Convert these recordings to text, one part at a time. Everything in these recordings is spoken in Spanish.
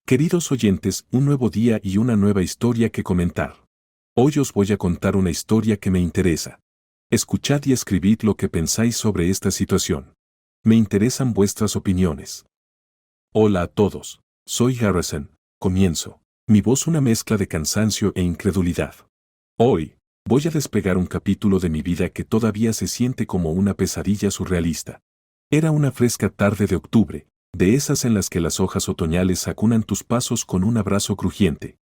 Queridos oyentes, un nuevo día y una nueva historia que comentar. Hoy os voy a contar una historia que me interesa. Escuchad y escribid lo que pensáis sobre esta situación. Me interesan vuestras opiniones. Hola a todos, soy Harrison, comienzo. Mi voz una mezcla de cansancio e incredulidad. Hoy, voy a desplegar un capítulo de mi vida que todavía se siente como una pesadilla surrealista. Era una fresca tarde de octubre, de esas en las que las hojas otoñales acunan tus pasos con un abrazo crujiente.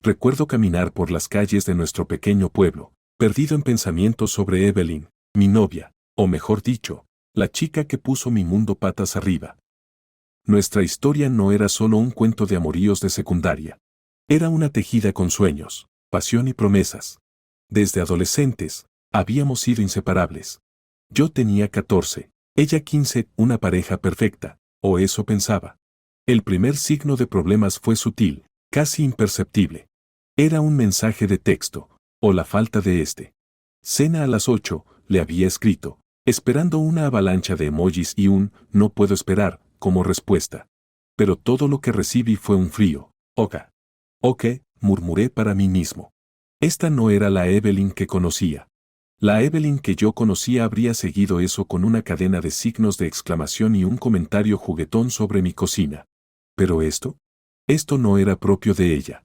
Recuerdo caminar por las calles de nuestro pequeño pueblo, perdido en pensamientos sobre Evelyn, mi novia, o mejor dicho, la chica que puso mi mundo patas arriba. Nuestra historia no era solo un cuento de amoríos de secundaria. Era una tejida con sueños, pasión y promesas. Desde adolescentes, habíamos sido inseparables. Yo tenía 14, ella 15, una pareja perfecta, o eso pensaba. El primer signo de problemas fue sutil, casi imperceptible. Era un mensaje de texto, o la falta de este. Cena a las 8, le había escrito, esperando una avalancha de emojis y un "no puedo esperar" como respuesta. Pero todo lo que recibí fue un frío "oka". Ok, murmuré para mí mismo. Esta no era la Evelyn que conocía. La Evelyn que yo conocía habría seguido eso con una cadena de signos de exclamación y un comentario juguetón sobre mi cocina. Pero esto no era propio de ella.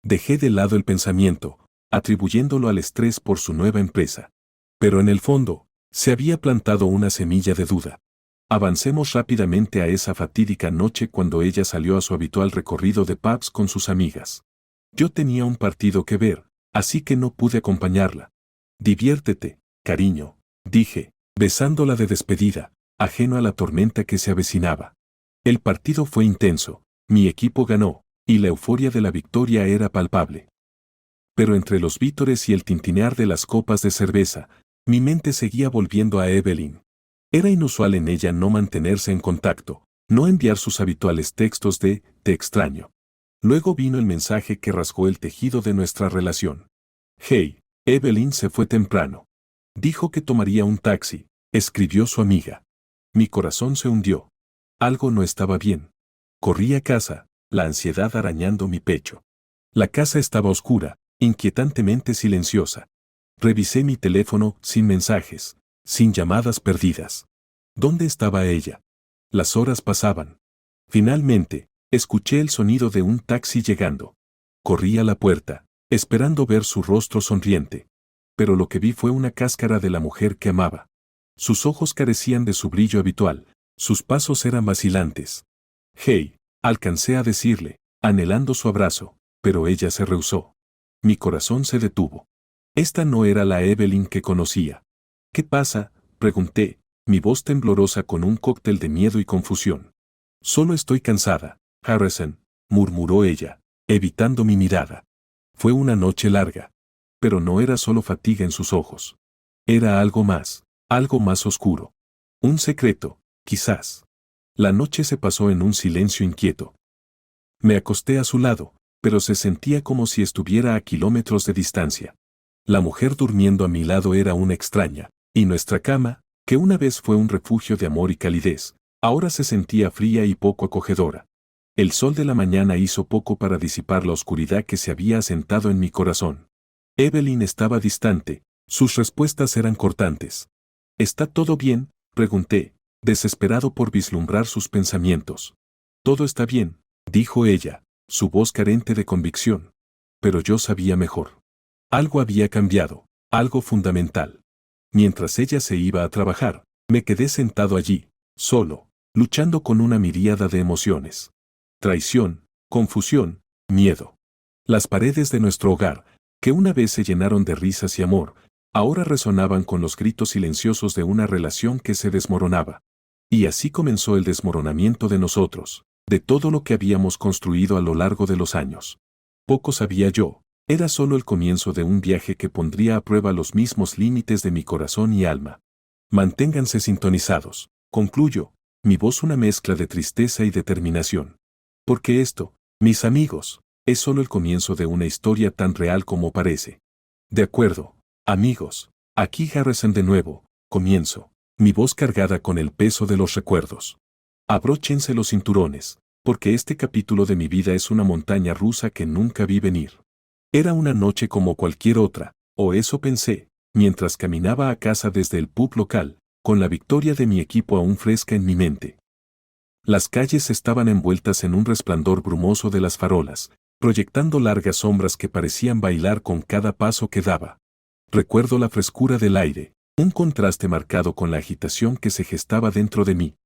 Dejé de lado el pensamiento, atribuyéndolo al estrés por su nueva empresa. Pero en el fondo, se había plantado una semilla de duda. Avancemos rápidamente a esa fatídica noche cuando ella salió a su habitual recorrido de pubs con sus amigas. Yo tenía un partido que ver, así que no pude acompañarla. Diviértete, cariño, dije, besándola de despedida, ajeno a la tormenta que se avecinaba. El partido fue intenso, mi equipo ganó, y la euforia de la victoria era palpable. Pero entre los vítores y el tintinear de las copas de cerveza, mi mente seguía volviendo a Evelyn. Era inusual en ella no mantenerse en contacto, no enviar sus habituales textos de "te extraño". Luego vino el mensaje que rasgó el tejido de nuestra relación. Hey, Evelyn se fue temprano. Dijo que tomaría un taxi, escribió su amiga. Mi corazón se hundió. Algo no estaba bien. Corrí a casa, la ansiedad arañando mi pecho. La casa estaba oscura, inquietantemente silenciosa. Revisé mi teléfono sin mensajes, sin llamadas perdidas. ¿Dónde estaba ella? Las horas pasaban. Finalmente, escuché el sonido de un taxi llegando. Corrí a la puerta, esperando ver su rostro sonriente. Pero lo que vi fue una cáscara de la mujer que amaba. Sus ojos carecían de su brillo habitual, sus pasos eran vacilantes. Hey, alcancé a decirle, anhelando su abrazo, pero ella se rehusó. Mi corazón se detuvo. Esta no era la Evelyn que conocía. ¿Qué pasa?, pregunté, mi voz temblorosa con un cóctel de miedo y confusión. Solo estoy cansada, Harrison, murmuró ella, evitando mi mirada. Fue una noche larga. Pero no era solo fatiga en sus ojos. Era algo más oscuro. Un secreto, quizás. La noche se pasó en un silencio inquieto. Me acosté a su lado, pero se sentía como si estuviera a kilómetros de distancia. La mujer durmiendo a mi lado era una extraña, y nuestra cama, que una vez fue un refugio de amor y calidez, ahora se sentía fría y poco acogedora. El sol de la mañana hizo poco para disipar la oscuridad que se había asentado en mi corazón. Evelyn estaba distante, sus respuestas eran cortantes. ¿Está todo bien?, pregunté, desesperado por vislumbrar sus pensamientos. Todo está bien, dijo ella, su voz carente de convicción. Pero yo sabía mejor. Algo había cambiado, algo fundamental. Mientras ella se iba a trabajar, me quedé sentado allí, solo, luchando con una miríada de emociones. Traición, confusión, miedo. Las paredes de nuestro hogar, que una vez se llenaron de risas y amor, ahora resonaban con los gritos silenciosos de una relación que se desmoronaba. Y así comenzó el desmoronamiento de nosotros, de todo lo que habíamos construido a lo largo de los años. Poco sabía yo, era solo el comienzo de un viaje que pondría a prueba los mismos límites de mi corazón y alma. Manténganse sintonizados, concluyo, mi voz una mezcla de tristeza y determinación. Porque esto, mis amigos, es solo el comienzo de una historia tan real como parece. De acuerdo, amigos, aquí Harrison de nuevo, comienzo, mi voz cargada con el peso de los recuerdos. Abróchense los cinturones, porque este capítulo de mi vida es una montaña rusa que nunca vi venir. Era una noche como cualquier otra, o eso pensé, mientras caminaba a casa desde el pub local, con la victoria de mi equipo aún fresca en mi mente. Las calles estaban envueltas en un resplandor brumoso de las farolas, proyectando largas sombras que parecían bailar con cada paso que daba. Recuerdo la frescura del aire, un contraste marcado con la agitación que se gestaba dentro de mí.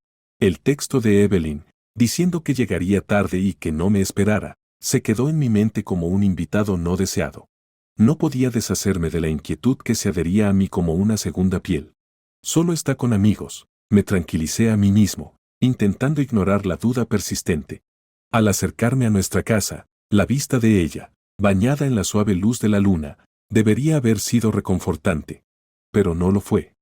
El texto de Evelyn, diciendo que llegaría tarde y que no me esperara, se quedó en mi mente como un invitado no deseado. No podía deshacerme de la inquietud que se adhería a mí como una segunda piel. Solo está con amigos, me tranquilicé a mí mismo, intentando ignorar la duda persistente. Al acercarme a nuestra casa, la vista de ella, bañada en la suave luz de la luna, debería haber sido reconfortante. Pero no lo fue.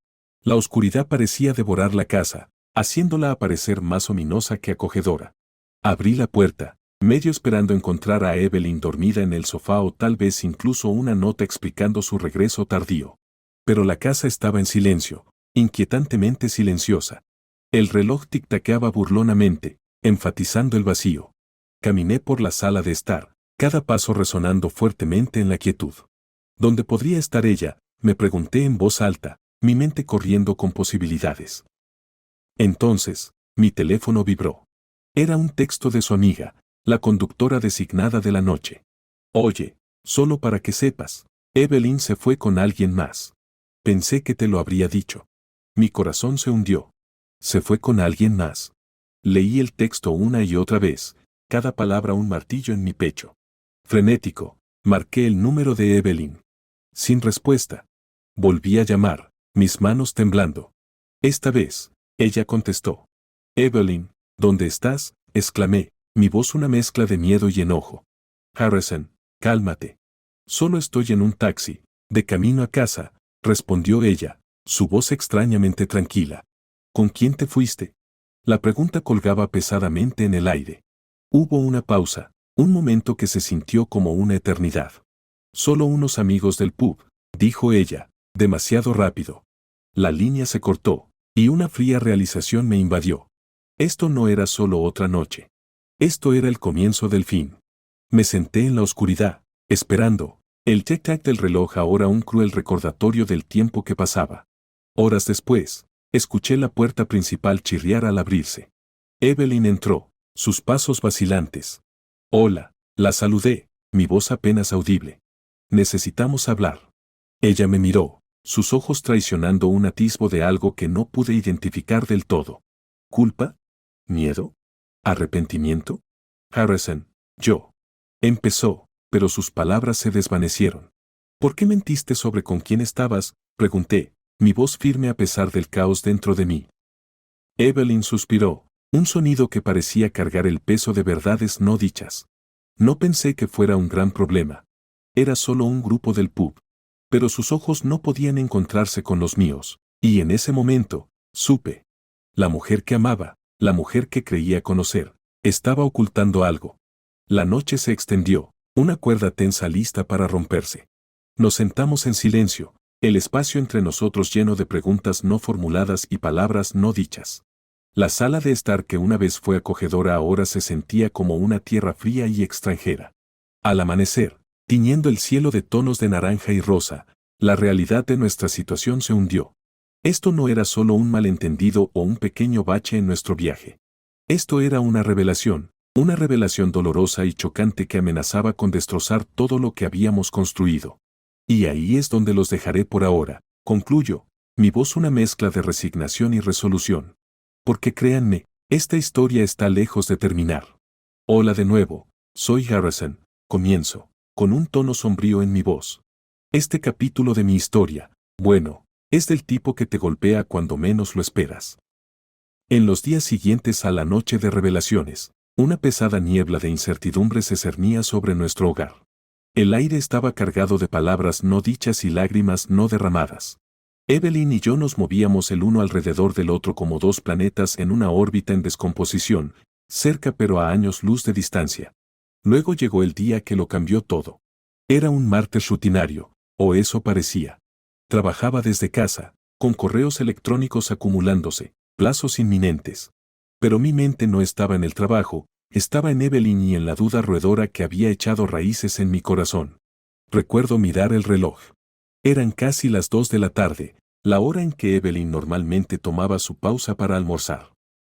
La oscuridad parecía devorar la casa, haciéndola aparecer más ominosa que acogedora. Abrí la puerta, medio esperando encontrar a Evelyn dormida en el sofá o tal vez incluso una nota explicando su regreso tardío. Pero la casa estaba en silencio, inquietantemente silenciosa. El reloj tic-taqueaba burlonamente, enfatizando el vacío. Caminé por la sala de estar, cada paso resonando fuertemente en la quietud. ¿Dónde podría estar ella?, me pregunté en voz alta, mi mente corriendo con posibilidades. Entonces, mi teléfono vibró. Era un texto de su amiga, la conductora designada de la noche. Oye, solo para que sepas, Evelyn se fue con alguien más. Pensé que te lo habría dicho. Mi corazón se hundió. Se fue con alguien más. Leí el texto una y otra vez, cada palabra un martillo en mi pecho. Frenético, marqué el número de Evelyn. Sin respuesta. Volví a llamar, mis manos temblando. Esta vez, ella contestó. Evelyn, ¿dónde estás?, exclamé, mi voz una mezcla de miedo y enojo. Harrison, cálmate. Solo estoy en un taxi, de camino a casa, respondió ella, su voz extrañamente tranquila. ¿Con quién te fuiste? La pregunta colgaba pesadamente en el aire. Hubo una pausa, un momento que se sintió como una eternidad. Solo unos amigos del pub, dijo ella, demasiado rápido. La línea se cortó, y una fría realización me invadió. Esto no era solo otra noche. Esto era el comienzo del fin. Me senté en la oscuridad, esperando, el tic-tac del reloj ahora un cruel recordatorio del tiempo que pasaba. Horas después, escuché la puerta principal chirriar al abrirse. Evelyn entró, sus pasos vacilantes. Hola, la saludé, mi voz apenas audible. Necesitamos hablar. Ella me miró, sus ojos traicionando un atisbo de algo que no pude identificar del todo. ¿Culpa? ¿Miedo? ¿Arrepentimiento? Harrison, yo. Empezó, pero sus palabras se desvanecieron. ¿Por qué mentiste sobre con quién estabas?, pregunté, mi voz firme a pesar del caos dentro de mí. Evelyn suspiró, un sonido que parecía cargar el peso de verdades no dichas. No pensé que fuera un gran problema. Era solo un grupo del pub. Pero sus ojos no podían encontrarse con los míos, y en ese momento, supe. La mujer que amaba, la mujer que creía conocer, estaba ocultando algo. La noche se extendió, una cuerda tensa lista para romperse. Nos sentamos en silencio, el espacio entre nosotros lleno de preguntas no formuladas y palabras no dichas. La sala de estar que una vez fue acogedora ahora se sentía como una tierra fría y extranjera. Al amanecer, tiñendo el cielo de tonos de naranja y rosa, la realidad de nuestra situación se hundió. Esto no era solo un malentendido o un pequeño bache en nuestro viaje. Esto era una revelación dolorosa y chocante que amenazaba con destrozar todo lo que habíamos construido. Y ahí es donde los dejaré por ahora, concluyo, mi voz una mezcla de resignación y resolución. Porque créanme, esta historia está lejos de terminar. Hola de nuevo, soy Harrison, comienzo, con un tono sombrío en mi voz. Este capítulo de mi historia, bueno, es del tipo que te golpea cuando menos lo esperas. En los días siguientes a la noche de revelaciones, una pesada niebla de incertidumbre se cernía sobre nuestro hogar. El aire estaba cargado de palabras no dichas y lágrimas no derramadas. Evelyn y yo nos movíamos el uno alrededor del otro como dos planetas en una órbita en descomposición, cerca pero a años luz de distancia. Luego llegó el día que lo cambió todo. Era un martes rutinario, o eso parecía. Trabajaba desde casa, con correos electrónicos acumulándose, plazos inminentes. Pero mi mente no estaba en el trabajo, Estaba en Evelyn y en la duda roedora que había echado raíces en mi corazón. Recuerdo mirar el reloj. Eran casi las 2 de la tarde, la hora en que Evelyn normalmente tomaba su pausa para almorzar.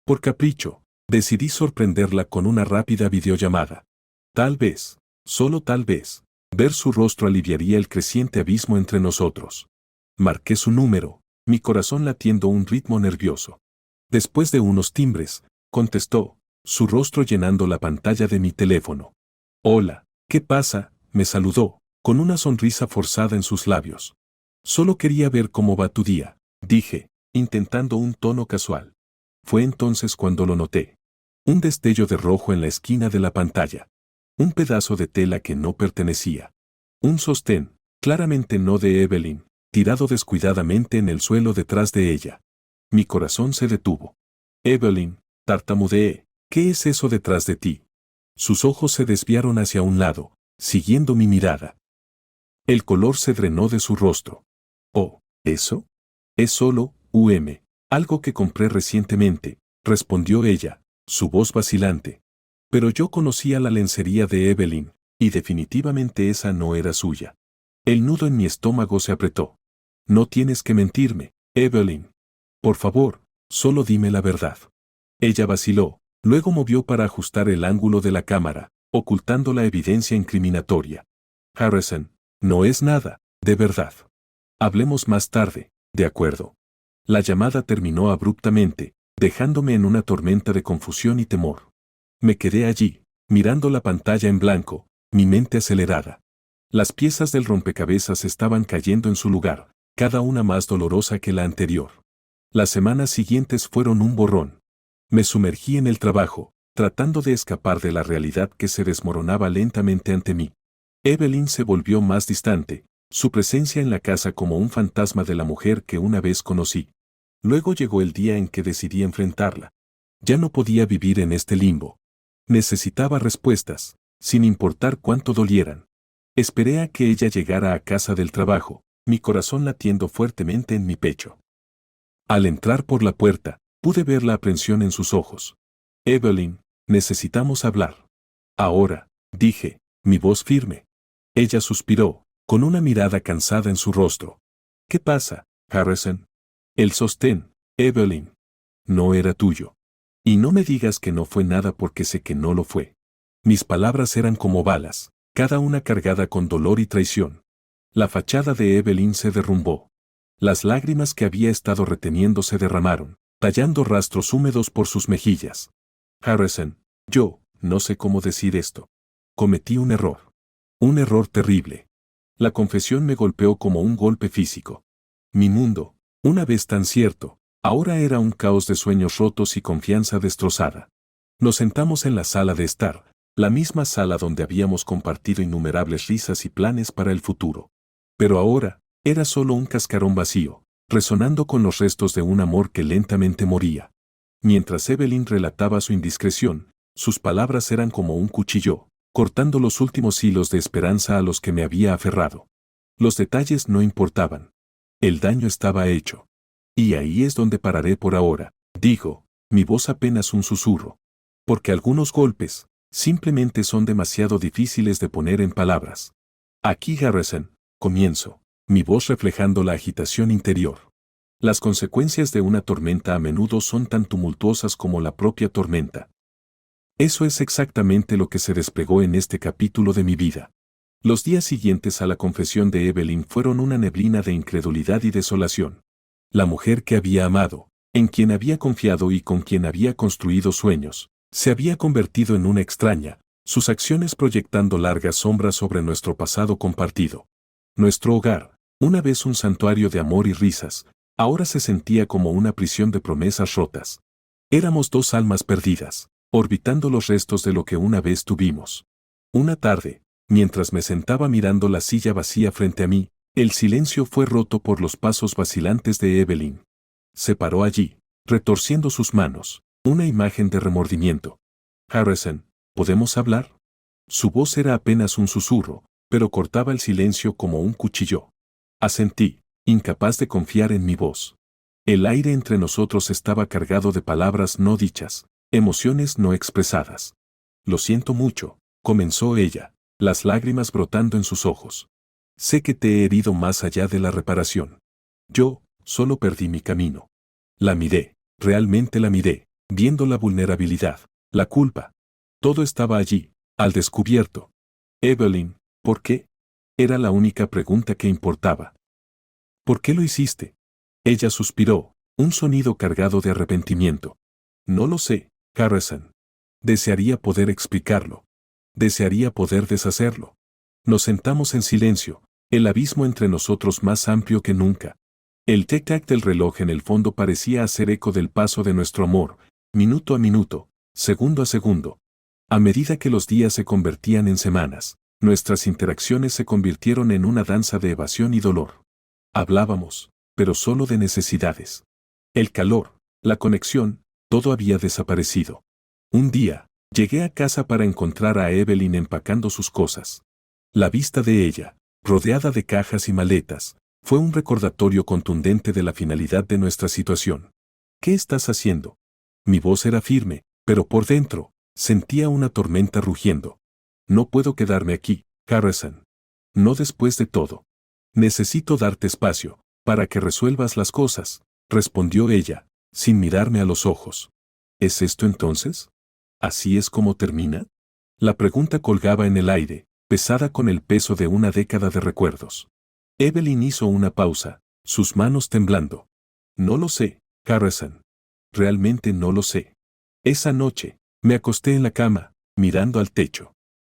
Por capricho, decidí sorprenderla con una rápida videollamada. Tal vez, solo tal vez, ver su rostro aliviaría el creciente abismo entre nosotros. Marqué su número, mi corazón latiendo un ritmo nervioso. Después de unos timbres, contestó, su rostro llenando la pantalla de mi teléfono. Hola, ¿qué pasa?, me saludó, con una sonrisa forzada en sus labios. Solo quería ver cómo va tu día, dije, intentando un tono casual. Fue entonces cuando lo noté. Un destello de rojo en la esquina de la pantalla. Un pedazo de tela que no pertenecía. Un sostén, claramente no de Evelyn, tirado descuidadamente en el suelo detrás de ella. Mi corazón se detuvo. Evelyn, tartamudeé, ¿qué es eso detrás de ti? Sus ojos se desviaron hacia un lado, siguiendo mi mirada. El color se drenó de su rostro. Oh, ¿eso? Es solo, algo que compré recientemente, respondió ella, su voz vacilante. Pero yo conocía la lencería de Evelyn, y definitivamente esa no era suya. El nudo en mi estómago se apretó. No tienes que mentirme, Evelyn. Por favor, solo dime la verdad. Ella vaciló, luego movió para ajustar el ángulo de la cámara, ocultando la evidencia incriminatoria. Harrison, no es nada, de verdad. Hablemos más tarde, ¿de acuerdo? La llamada terminó abruptamente, dejándome en una tormenta de confusión y temor. Me quedé allí, mirando la pantalla en blanco, mi mente acelerada. Las piezas del rompecabezas estaban cayendo en su lugar, cada una más dolorosa que la anterior. Las semanas siguientes fueron un borrón. Me sumergí en el trabajo, tratando de escapar de la realidad que se desmoronaba lentamente ante mí. Evelyn se volvió más distante, su presencia en la casa como un fantasma de la mujer que una vez conocí. Luego llegó el día en que decidí enfrentarla. Ya no podía vivir en este limbo. Necesitaba respuestas, sin importar cuánto dolieran. Esperé a que ella llegara a casa del trabajo, mi corazón latiendo fuertemente en mi pecho. Al entrar por la puerta, pude ver la aprensión en sus ojos. Evelyn, necesitamos hablar. Ahora, dije, mi voz firme. Ella suspiró, con una mirada cansada en su rostro. ¿Qué pasa, Harrison? El sostén, Evelyn. No era tuyo. Y no me digas que no fue nada porque sé que no lo fue. Mis palabras eran como balas, cada una cargada con dolor y traición. La fachada de Evelyn se derrumbó. Las lágrimas que había estado reteniendo se derramaron, tallando rastros húmedos por sus mejillas. Harrison, yo, no sé cómo decir esto. Cometí un error. Un error terrible. La confesión me golpeó como un golpe físico. Mi mundo, una vez tan cierto, ahora era un caos de sueños rotos y confianza destrozada. Nos sentamos en la sala de estar, la misma sala donde habíamos compartido innumerables risas y planes para el futuro. Pero ahora, era solo un cascarón vacío, resonando con los restos de un amor que lentamente moría. Mientras Evelyn relataba su indiscreción, sus palabras eran como un cuchillo, cortando los últimos hilos de esperanza a los que me había aferrado. Los detalles no importaban. El daño estaba hecho. Y ahí es donde pararé por ahora, dijo, mi voz apenas un susurro. Porque algunos golpes, simplemente son demasiado difíciles de poner en palabras. Aquí Harrison, comienzo, mi voz reflejando la agitación interior. Las consecuencias de una tormenta a menudo son tan tumultuosas como la propia tormenta. Eso es exactamente lo que se desplegó en este capítulo de mi vida. Los días siguientes a la confesión de Evelyn fueron una neblina de incredulidad y desolación. La mujer que había amado, en quien había confiado y con quien había construido sueños, se había convertido en una extraña, sus acciones proyectando largas sombras sobre nuestro pasado compartido. Nuestro hogar, una vez un santuario de amor y risas, ahora se sentía como una prisión de promesas rotas. Éramos dos almas perdidas, orbitando los restos de lo que una vez tuvimos. Una tarde, mientras me sentaba mirando la silla vacía frente a mí, el silencio fue roto por los pasos vacilantes de Evelyn. Se paró allí, retorciendo sus manos, una imagen de remordimiento. Harrison, ¿podemos hablar? Su voz era apenas un susurro, pero cortaba el silencio como un cuchillo. Asentí, incapaz de confiar en mi voz. El aire entre nosotros estaba cargado de palabras no dichas, emociones no expresadas. Lo siento mucho, comenzó ella, las lágrimas brotando en sus ojos. Sé que te he herido más allá de la reparación. Yo, solo perdí mi camino. La miré, realmente la miré, viendo la vulnerabilidad, la culpa. Todo estaba allí, al descubierto. Evelyn, ¿por qué? Era la única pregunta que importaba. ¿Por qué lo hiciste? Ella suspiró, un sonido cargado de arrepentimiento. No lo sé, Harrison. Desearía poder explicarlo. Desearía poder deshacerlo. Nos sentamos en silencio, el abismo entre nosotros más amplio que nunca. El tic-tac del reloj en el fondo parecía hacer eco del paso de nuestro amor, minuto a minuto, segundo a segundo. A medida que los días se convertían en semanas, nuestras interacciones se convirtieron en una danza de evasión y dolor. Hablábamos, pero solo de necesidades. El calor, la conexión, todo había desaparecido. Un día, llegué a casa para encontrar a Evelyn empacando sus cosas. La vista de ella, rodeada de cajas y maletas, fue un recordatorio contundente de la finalidad de nuestra situación. ¿Qué estás haciendo? Mi voz era firme, pero por dentro, sentía una tormenta rugiendo. No puedo quedarme aquí, Harrison. No después de todo. Necesito darte espacio, para que resuelvas las cosas, respondió ella, sin mirarme a los ojos. ¿Es esto entonces? ¿Así es como termina? La pregunta colgaba en el aire, pesada con el peso de una década de recuerdos. Evelyn hizo una pausa, sus manos temblando. No lo sé, Harrison. Realmente no lo sé. Esa noche, me acosté en la cama, mirando al techo.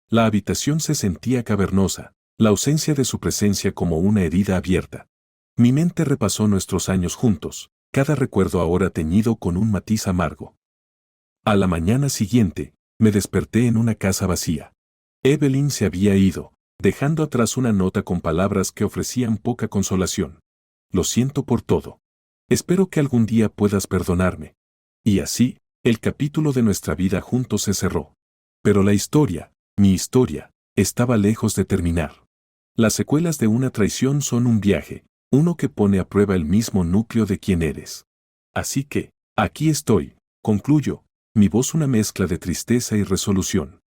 La habitación se sentía cavernosa, la ausencia de su presencia como una herida abierta. Mi mente repasó nuestros años juntos, cada recuerdo ahora teñido con un matiz amargo. A la mañana siguiente, me desperté en una casa vacía. Evelyn se había ido, dejando atrás una nota con palabras que ofrecían poca consolación. Lo siento por todo. Espero que algún día puedas perdonarme. Y así, el capítulo de nuestra vida juntos se cerró. Pero la historia, mi historia, estaba lejos de terminar. Las secuelas de una traición son un viaje, uno que pone a prueba el mismo núcleo de quién eres. Así que, aquí estoy, concluyo, mi voz una mezcla de tristeza y resolución.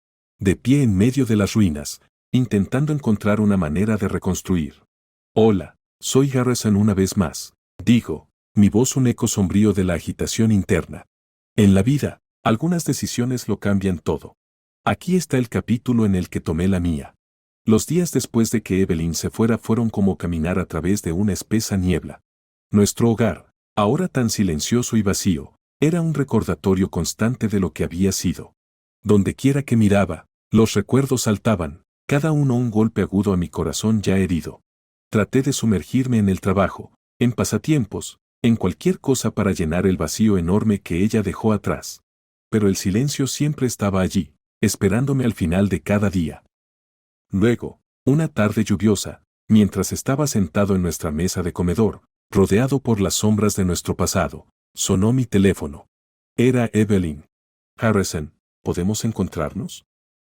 De pie en medio de las ruinas, intentando encontrar una manera de reconstruir. Hola, soy Harrison una vez más, digo, mi voz un eco sombrío de la agitación interna. En la vida, algunas decisiones lo cambian todo. Aquí está el capítulo en el que tomé la mía. Los días después de que Evelyn se fuera fueron como caminar a través de una espesa niebla. Nuestro hogar, ahora tan silencioso y vacío, era un recordatorio constante de lo que había sido. Donde quiera que miraba, los recuerdos saltaban, cada uno un golpe agudo a mi corazón ya herido. Traté de sumergirme en el trabajo, en pasatiempos, en cualquier cosa para llenar el vacío enorme que ella dejó atrás. Pero el silencio siempre estaba allí, esperándome al final de cada día. Luego, una tarde lluviosa, mientras estaba sentado en nuestra mesa de comedor, rodeado por las sombras de nuestro pasado, sonó mi teléfono. Era Evelyn. Harrison, ¿podemos encontrarnos?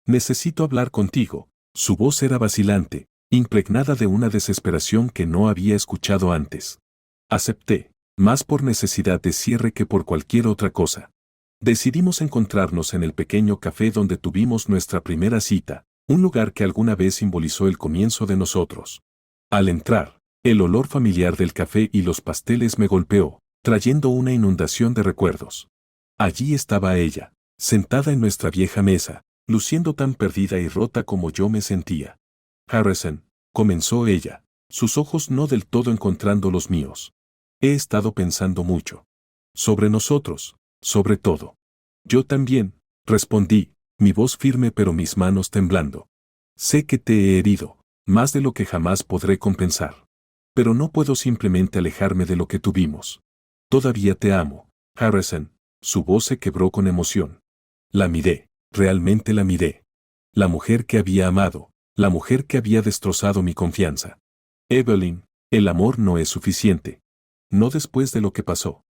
Necesito hablar contigo. Su voz era vacilante, impregnada de una desesperación que no había escuchado antes. Acepté, más por necesidad de cierre que por cualquier otra cosa. Decidimos encontrarnos en el pequeño café donde tuvimos nuestra primera cita, un lugar que alguna vez simbolizó el comienzo de nosotros. Al entrar, el olor familiar del café y los pasteles me golpeó, trayendo una inundación de recuerdos. Allí estaba ella, sentada en nuestra vieja mesa, luciendo tan perdida y rota como yo me sentía. Harrison, comenzó ella, sus ojos no del todo encontrando los míos. He estado pensando mucho. Sobre nosotros, sobre todo. Yo también, respondí, mi voz firme pero mis manos temblando. Sé que te he herido, más de lo que jamás podré compensar. Pero no puedo simplemente alejarme de lo que tuvimos. Todavía te amo, Harrison. Su voz se quebró con emoción. La miré, realmente la miré. La mujer que había amado, la mujer que había destrozado mi confianza. Evelyn, el amor no es suficiente. No después de lo que pasó.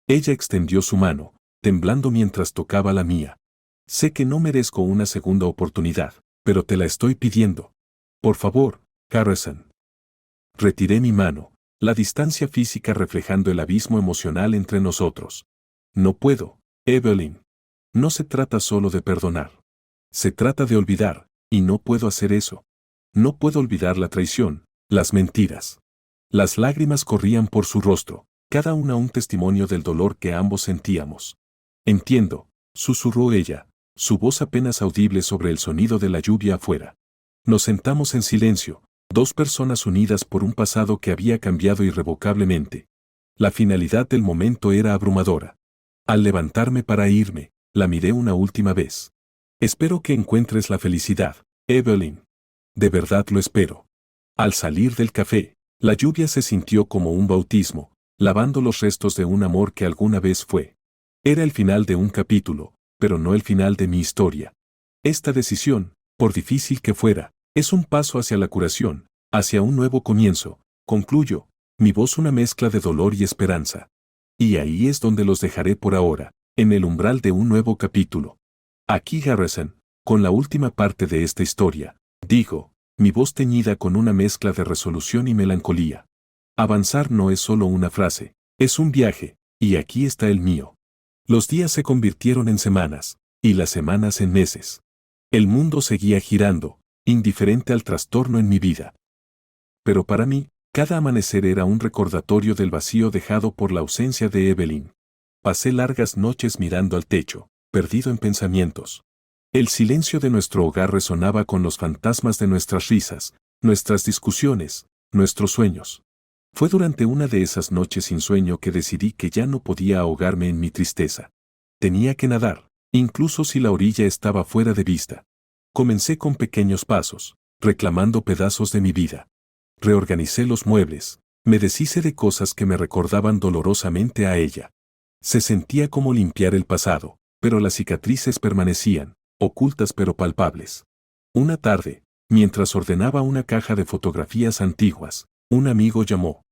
Ella extendió su mano, temblando mientras tocaba la mía. Sé que no merezco una segunda oportunidad, pero te la estoy pidiendo. Por favor, Harrison. Retiré mi mano, la distancia física reflejando el abismo emocional entre nosotros. No puedo, Evelyn. No se trata solo de perdonar. Se trata de olvidar, y no puedo hacer eso. No puedo olvidar la traición, las mentiras. Las lágrimas corrían por su rostro, cada una un testimonio del dolor que ambos sentíamos. Entiendo, susurró ella, su voz apenas audible sobre el sonido de la lluvia afuera. Nos sentamos en silencio, dos personas unidas por un pasado que había cambiado irrevocablemente. La finalidad del momento era abrumadora. Al levantarme para irme, la miré una última vez. Espero que encuentres la felicidad, Evelyn. De verdad lo espero. Al salir del café, la lluvia se sintió como un bautismo, lavando los restos de un amor que alguna vez fue. Era el final de un capítulo, pero no el final de mi historia. Esta decisión, por difícil que fuera, es un paso hacia la curación, hacia un nuevo comienzo, concluyo, mi voz una mezcla de dolor y esperanza. Y ahí es donde los dejaré por ahora, en el umbral de un nuevo capítulo. Aquí Garrison, con la última parte de esta historia, digo, mi voz teñida con una mezcla de resolución y melancolía. Avanzar no es solo una frase, es un viaje, y aquí está el mío. Los días se convirtieron en semanas, y las semanas en meses. El mundo seguía girando, indiferente al trastorno en mi vida. Pero para mí, cada amanecer era un recordatorio del vacío dejado por la ausencia de Evelyn. Pasé largas noches mirando al techo, perdido en pensamientos. El silencio de nuestro hogar resonaba con los fantasmas de nuestras risas, nuestras discusiones, nuestros sueños. Fue durante una de esas noches sin sueño que decidí que ya no podía ahogarme en mi tristeza. Tenía que nadar, incluso si la orilla estaba fuera de vista. Comencé con pequeños pasos, reclamando pedazos de mi vida. Reorganicé los muebles, me deshice de cosas que me recordaban dolorosamente a ella. Se sentía como limpiar el pasado, pero las cicatrices permanecían, ocultas pero palpables. Una tarde, mientras ordenaba una caja de fotografías antiguas, un amigo llamó.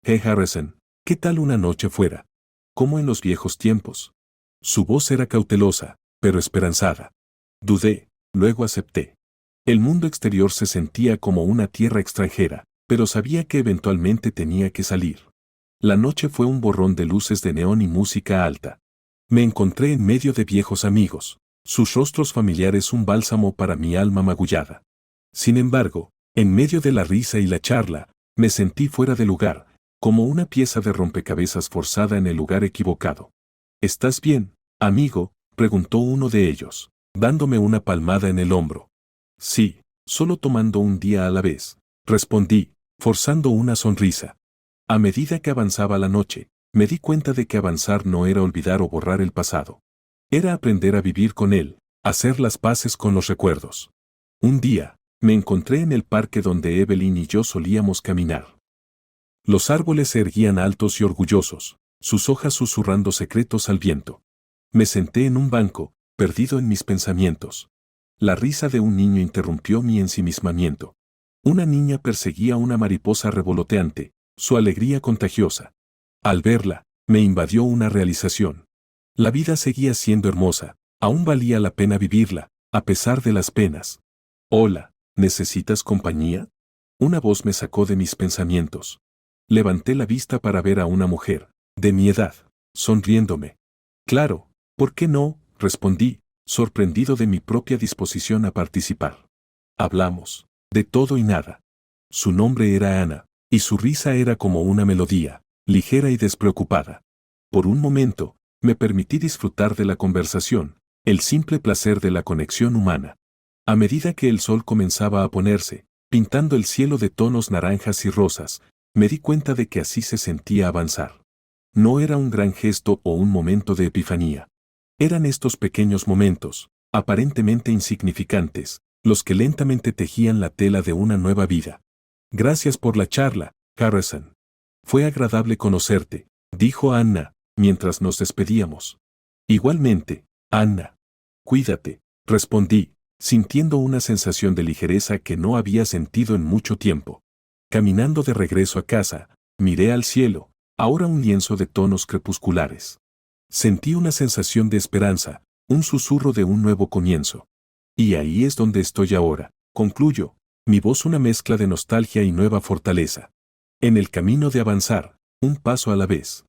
Harrison, ¿qué tal una noche fuera? Como en los viejos tiempos. Su voz era cautelosa, pero esperanzada. Dudé, luego acepté. El mundo exterior se sentía como una tierra extranjera, pero sabía que eventualmente tenía que salir. La noche fue un borrón de luces de neón y música alta. Me encontré en medio de viejos amigos, sus rostros familiares un bálsamo para mi alma magullada. Sin embargo, en medio de la risa y la charla, me sentí fuera de lugar, como una pieza de rompecabezas forzada en el lugar equivocado. ¿Estás bien, amigo?, preguntó uno de ellos, dándome una palmada en el hombro. Sí, solo tomando un día a la vez, respondí, forzando una sonrisa. A medida que avanzaba la noche, me di cuenta de que avanzar no era olvidar o borrar el pasado. Era aprender a vivir con él, hacer las paces con los recuerdos. Un día, me encontré en el parque donde Evelyn y yo solíamos caminar. Los árboles se erguían altos y orgullosos, sus hojas susurrando secretos al viento. Me senté en un banco, perdido en mis pensamientos. La risa de un niño interrumpió mi ensimismamiento. Una niña perseguía una mariposa revoloteante, su alegría contagiosa. Al verla, me invadió una realización. La vida seguía siendo hermosa, aún valía la pena vivirla, a pesar de las penas. Hola, ¿necesitas compañía? Una voz me sacó de mis pensamientos. Levanté la vista para ver a una mujer, de mi edad, sonriéndome. Claro, ¿por qué no?, respondí, sorprendido de mi propia disposición a participar. Hablamos, de todo y nada. Su nombre era Ana, y su risa era como una melodía, ligera y despreocupada. Por un momento, me permití disfrutar de la conversación, el simple placer de la conexión humana. A medida que el sol comenzaba a ponerse, pintando el cielo de tonos naranjas y rosas, me di cuenta de que así se sentía avanzar. No era un gran gesto o un momento de epifanía. Eran estos pequeños momentos, aparentemente insignificantes, los que lentamente tejían la tela de una nueva vida. Gracias por la charla, Harrison. Fue agradable conocerte, dijo Anna, mientras nos despedíamos. Igualmente, Anna. Cuídate, respondí, sintiendo una sensación de ligereza que no había sentido en mucho tiempo. Caminando de regreso a casa, miré al cielo, ahora un lienzo de tonos crepusculares. Sentí una sensación de esperanza, un susurro de un nuevo comienzo. Y ahí es donde estoy ahora, concluyo, mi voz una mezcla de nostalgia y nueva fortaleza. En el camino de avanzar, un paso a la vez.